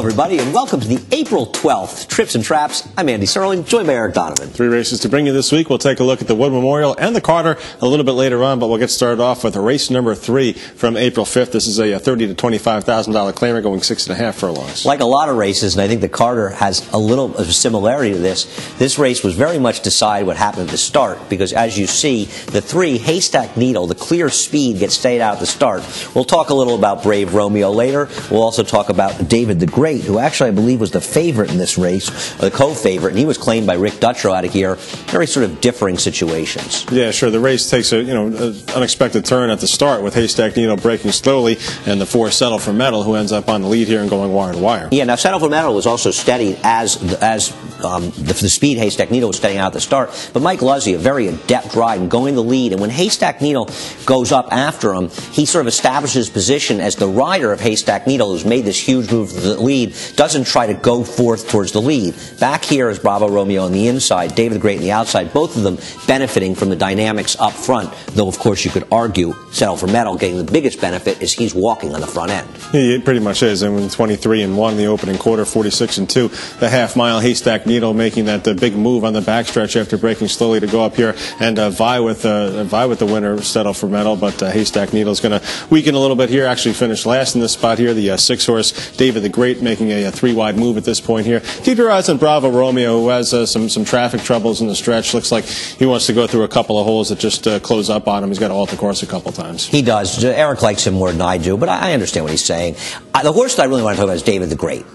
everybody, and welcome to the April 12th Trips and Traps. I'm Andy Serling, joined by Eric Donovan. 3 races to bring you this week. We'll take a look at the Wood Memorial and the Carter a little bit later on, but we'll get started off with race number 3 from April 5th. This is a $30,000 to $25,000 claimer going 6.5 furlongs. Like a lot of races, and I think the Carter has a little of a similarity to this race was very much decided what happened at the start, because as you see, the 3 Haystack Needle, the clear speed, gets stayed out at the start. We'll talk a little about Brave Romeo later. We'll also talk about David the Great, who actually I believe was the favorite in this race, or the co-favorite, and he was claimed by Rick Dutrow out of here. Very sort of differing situations. Yeah, sure. The race takes a unexpected turn at the start with Haystack Needle breaking slowly, and the 4 Settle for Metal, who ends up on the lead here and going wire to wire. Yeah, now Settle for Metal was also steady as the speed Haystack Needle was steadying out at the start. But Mike Luzzy, a very adept ride and going the lead, and when Haystack Needle goes up after him, he sort of establishes his position as the rider of Haystack Needle, who's made this huge move to the lead, doesn't try to go forth towards the lead. Back here is Bravo Romeo on the inside, David the Great on the outside, both of them benefiting from the dynamics up front, though of course you could argue Settle for Metal getting the biggest benefit is he's walking on the front end. He pretty much is, and with 23-1 in the opening quarter, 46-2 the half mile. Haystack Needle making that big move on the backstretch after breaking slowly to go up here and vie with the winner, Settle for Metal, but Haystack Needle is going to weaken a little bit here, actually finished last in this spot here. The 6-horse David the Great making a 3-wide move at this point here. Keep your eyes on Bravo Romeo, who has some traffic troubles in the stretch. Looks like he wants to go through a couple of holes that just close up on him. He's got to alter course a couple times. He does. Eric likes him more than I do, but I understand what he's saying. The horse that I really want to talk about is David the Great.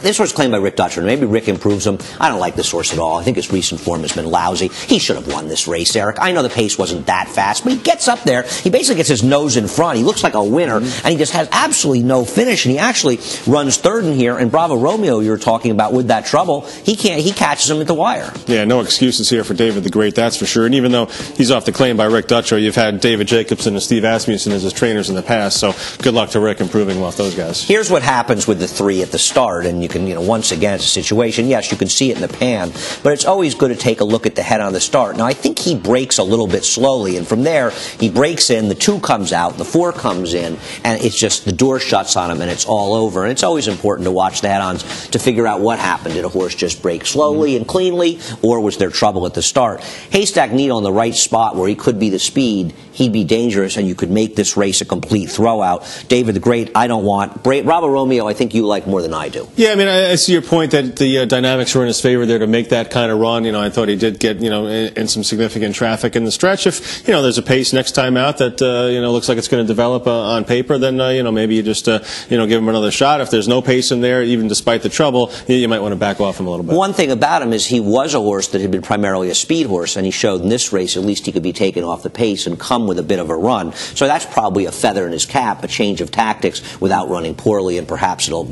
This horse is claimed by Rick Dutrow. Maybe Rick improves him. I don't like this horse at all. I think his recent form has been lousy. He should have won this race, Eric. I know the pace wasn't that fast, but he gets up there. He basically gets his nose in front. He looks like a winner, and he just has absolutely no finish, and he actually runs third in here. And Bravo Romeo, you were talking about with that trouble, he catches him at the wire. Yeah, no excuses here for David the Great, that's for sure. And even though he's off the claim by Rick Dutrow, you've had David Jacobson and Steve Asmussen as his trainers in the past, so good luck to Rick improving him off those guys. Here's what happens with the 3 at the start, and you can, once again, it's a situation, yes, you can see it in the pan, but it's always good to take a look at the head on the start. Now, I think he breaks a little bit slowly, and from there, he breaks in, the 2 comes out, the 4 comes in, and it's just the door shuts on him, and it's all over. And it's always important to watch the head-ons to figure out what happened. Did a horse just break slowly and cleanly, or was there trouble at the start? Haystack Needle in the right spot where he could be the speed, he'd be dangerous, and you could make this race a complete throwout. David the Great, I don't want. Bravo Romeo, I think you like more than I do. Yeah, I mean, I see your point that the dynamics were in his favor there to make that kind of run. I thought he did get, in some significant traffic in the stretch. If, there's a pace next time out that, looks like it's going to develop on paper, then, maybe you just, give him another shot. If there's no pace in there, even despite the trouble, you might want to back off him a little bit. One thing about him is he was a horse that had been primarily a speed horse, and he showed in this race at least he could be taken off the pace and come with a bit of a run. So that's probably a feather in his cap, a change of tactics without running poorly, and perhaps it'll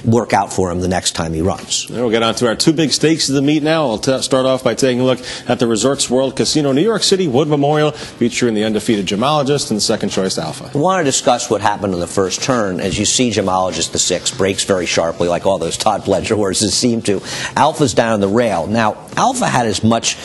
work out for him the next time he runs. We'll get on to our 2 big stakes of the meet now. I'll start off by taking a look at the Resorts World Casino New York City Wood Memorial, featuring the undefeated Gemologist and the second choice Alpha. I want to discuss what happened in the first turn. As you see, Gemologist, the 6, breaks very sharply, like all those Todd Pledger horses seem to. Alpha's down on the rail. Now, Alpha had as much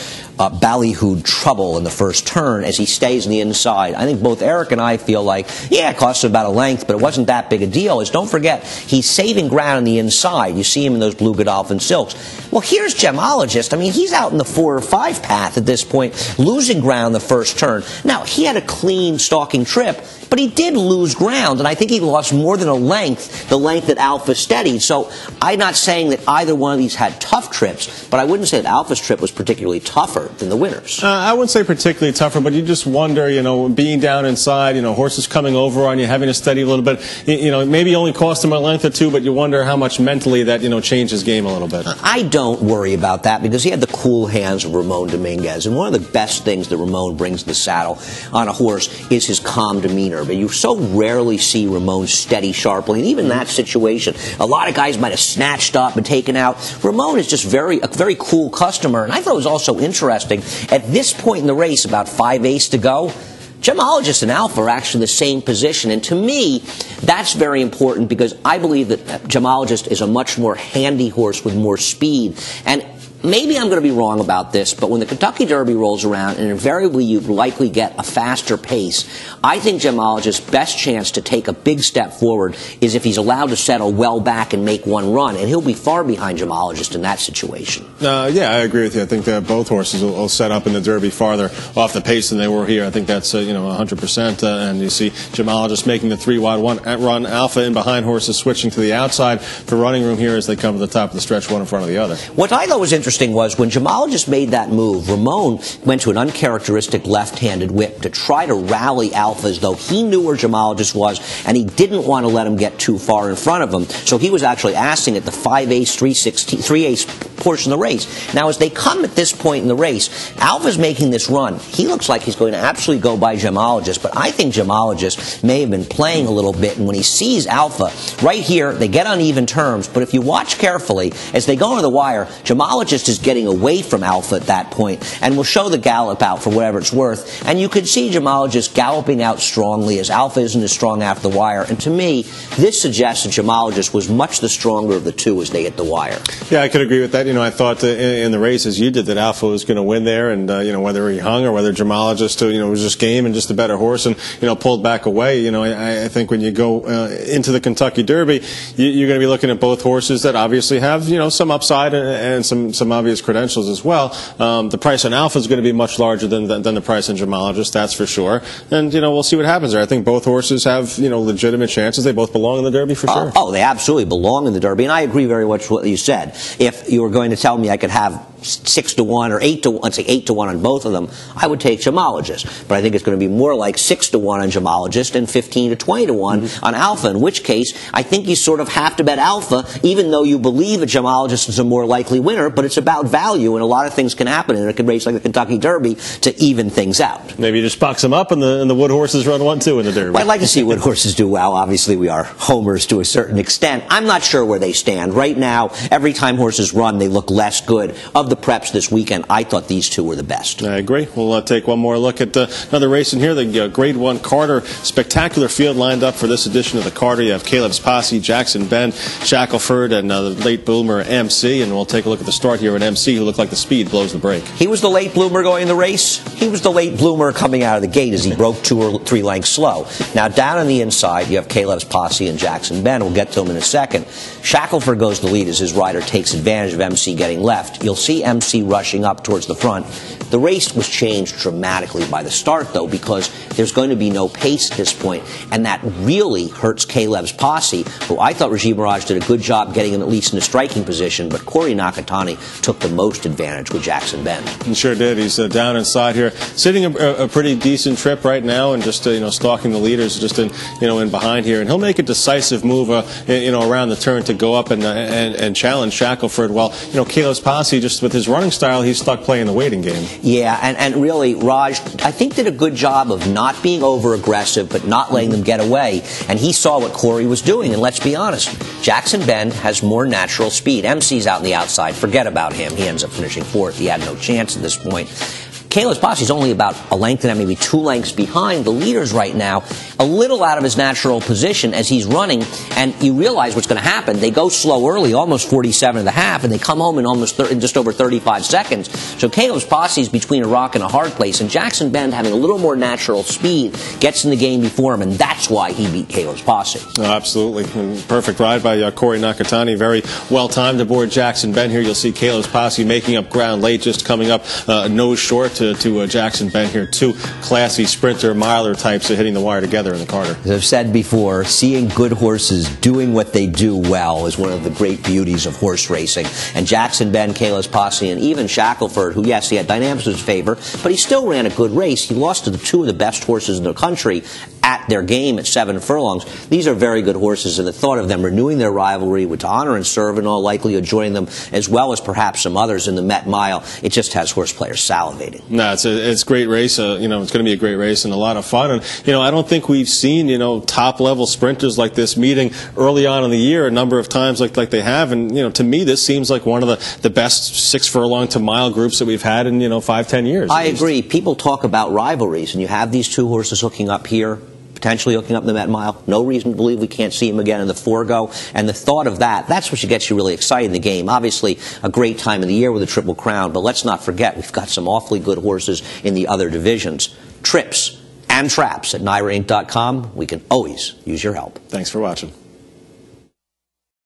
ballyhooed trouble in the first turn as he stays on the inside. I think both Eric and I feel like, yeah, it cost him about a length, but it wasn't that big a deal. Don't forget, he's saving ground on the inside. You see him in those Blue Godolphin Silks. Well, here's Gemologist. I mean, he's out in the 4 or 5 path at this point, losing ground the first turn. Now, he had a clean stalking trip, but he did lose ground, and I think he lost more than a length, the length that Alpha steadied. So I'm not saying that either one of these had tough trips, but I wouldn't say that Alpha's trip was particularly tougher than the winners. I wouldn't say particularly tougher, but you just wonder, being down inside, horses coming over on you, having to steady a little bit, maybe only cost him a length or 2, but you wonder how much mentally that, changed his game a little bit. I don't worry about that because he had the cool hands of Ramon Dominguez, and one of the best things that Ramon brings to the saddle on a horse is his calm demeanor. But you so rarely see Ramon steady sharply, and even in that situation, a lot of guys might have snatched up and taken out. Ramon is just a very cool customer, and I thought it was also interesting, at this point in the race, about 5/8 to go, Gemologist and Alpha are actually in the same position, and to me, that's very important because I believe that Gemologist is a much more handy horse with more speed, and maybe I'm going to be wrong about this, but when the Kentucky Derby rolls around, and invariably you likely get a faster pace, I think Gemologist's best chance to take a big step forward is if he's allowed to settle well back and make one run, and he'll be far behind Gemologist in that situation. Yeah, I agree with you. I think that both horses will set up in the Derby farther off the pace than they were here. I think that's 100%. And you see Gemologist making the 3-wide run. Alpha in behind, horses switching to the outside for running room here as they come to the top of the stretch, one in front of the other. What I thought was interesting was when Gemologist made that move, Ramon went to an uncharacteristic left-handed whip to try to rally Alpha as though he knew where Gemologist was, and he didn't want to let him get too far in front of him. So he was actually asking at the 5-ace, 3-ace portion of the race. Now, as they come at this point in the race, Alpha's making this run. He looks like he's going to absolutely go by Gemologist, but I think Gemologist may have been playing a little bit, and when he sees Alpha, right here, they get on even terms, but if you watch carefully, as they go into the wire, Gemologist is getting away from Alpha at that point, and will show the gallop out for whatever it's worth, and you could see Gemologist galloping out strongly as Alpha isn't as strong after the wire, and to me, this suggests that Gemologist was much the stronger of the two as they hit the wire. Yeah, I could agree with that. I thought in the race, as you did, that Alpha was going to win there, and whether he hung or whether Gemologist was just game and just a better horse and pulled back away. I think when you go into the Kentucky Derby, you're going to be looking at both horses that obviously have some upside and some obvious credentials as well. The price on Alpha is going to be much larger than the price on Gemologist, that's for sure. And we'll see what happens there. I think both horses have legitimate chances. They both belong in the Derby for sure. Oh, they absolutely belong in the Derby, and I agree very much with what you said. If you were going to tell me I could have 6-1 or 8-1, let's say 8-1 on both of them, I would take Gemologist. But I think it's going to be more like 6-1 on Gemologist and 15 to 20-1 on Alpha, in which case I think you sort of have to bet Alpha, even though you believe that Gemologist is a more likely winner, but it's about value, and a lot of things can happen in a race like the Kentucky Derby to even things out. Maybe you just box them up and the Wood horses run 1-2 in the Derby. Well, I'd like to see Wood horses do well. Obviously, we are homers to a certain extent. I'm not sure where they stand. Right now, every time horses run, they look less good. Of the preps this weekend, I thought these two were the best. I agree. We'll take one more look at another race in here. The Grade 1 Carter. Spectacular field lined up for this edition of the Carter. You have Caleb's Posse, Jackson Ben, Shackelford, and the late bloomer EMCEE. And we'll take a look at the start here at EMCEE, who looked like the speed blows the break. He was the late bloomer going in the race. He was the late bloomer coming out of the gate as he broke 2 or 3 lengths slow. Now, down on the inside, you have Caleb's Posse and Jackson Ben. We'll get to him in a second. Shackelford goes the lead as his rider takes advantage of EMCEE getting left. You'll see EMCEE rushing up towards the front. The race was changed dramatically by the start, though, because there's going to be no pace at this point, and that really hurts Caleb's Posse, who I thought Regime Mirage did a good job getting him at least in a striking position, but Corey Nakatani took the most advantage with Jackson Ben. He sure did. He's down inside here, sitting a pretty decent trip right now, and just stalking the leaders just in behind here, and he'll make a decisive move around the turn to go up and challenge Shackelford. While Caleb's Posse, just with his running style, he's stuck playing the waiting game. Yeah, and really, Raj, I think, did a good job of not being over-aggressive, but not letting them get away. And he saw what Corey was doing, and let's be honest, Jackson Ben has more natural speed. EMCEE's out on the outside. Forget about him. He ends up finishing 4th. He had no chance at this point. Caleb's Posse is only about a length and maybe 2 lengths behind the leaders right now, a little out of his natural position as he's running, and you realize what's going to happen. They go slow early, almost 47.5, and they come home in just over 35 seconds. So Caleb's Posse is between a rock and a hard place, and Jackson Ben, having a little more natural speed, gets in the game before him, and that's why he beat Caleb's Posse. Oh, absolutely. And perfect ride by Corey Nakatani. Very well timed aboard Jackson Ben here. You'll see Caleb's Posse making up ground late, just coming up nose short to Jackson Ben here. 2 classy sprinter, miler types hitting the wire together in the Carter. As I've said before, seeing good horses doing what they do well is one of the great beauties of horse racing. And Jackson Ben, Caleb's Posse, and even Shackelford, who, yes, he had dynamics in his favor, but he still ran a good race. He lost to the 2 of the best horses in the country at their game at 7 furlongs. These are very good horses, and the thought of them renewing their rivalry with honor and serve, in all likelihood joining them, as well as perhaps some others in the Met Mile, it just has horse players salivating. No, it's a great race. It's going to be a great race and a lot of fun. And I don't think we've seen top level sprinters like this meeting early on in the year a number of times like they have. And to me, this seems like one of the best 6 furlong to mile groups that we've had in 5-10 years. I agree. People talk about rivalries, and you have these 2 horses hooking up here. potentially hooking up in the Met Mile. No reason to believe we can't see him again in the Forego. And the thought of that's what gets you really excited in the game. Obviously, a great time of the year with the Triple Crown, but let's not forget we've got some awfully good horses in the other divisions. Trips and traps at NYRAINC.com. We can always use your help. Thanks for watching.